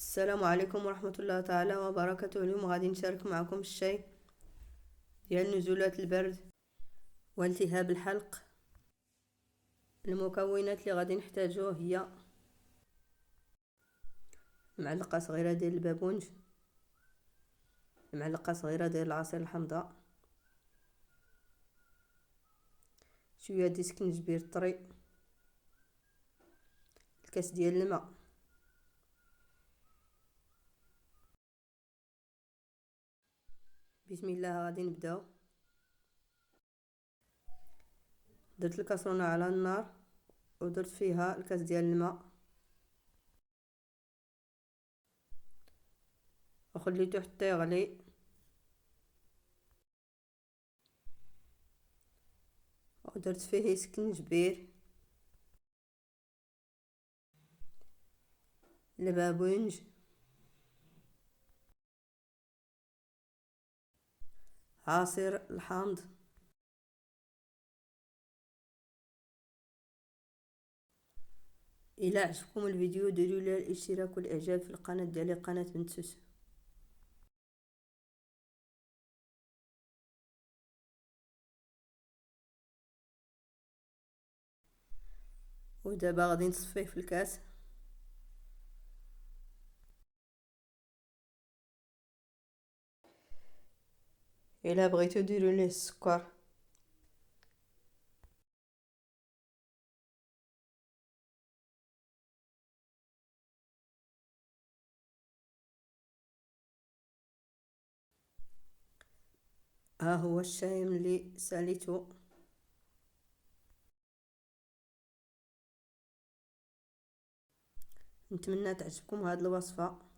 السلام عليكم ورحمة الله تعالى وبركاته. اليوم غادي نشارك معكم الشاي ديال نزولات البرد والتهاب الحلق. المكونات اللي غادي نحتاجوه هي معلقة صغيرة ديال البابونج، معلقة صغيرة ديال العصير الحمضاء، شوية ديال سكنجبير طري، الكاس ديال الماء. بسم الله غادي نبداو. درت الكاسرونه على النار ودرت فيها الكاس ديال الماء وخليته حتى يغلي. ودرت فيه سكنجبير، البابونج، عصير الحامض. الى عجبكم الفيديو ديروا لي الاشتراك والاعجاب في القناه ديالي، قناه بنت سوسو. ودابا غادي نصفيه في الكاس. الا بغيتو ديروا ليه السكر. ها هو الشاي اللي ساليته. نتمنى تعجبكم هذه الوصفه.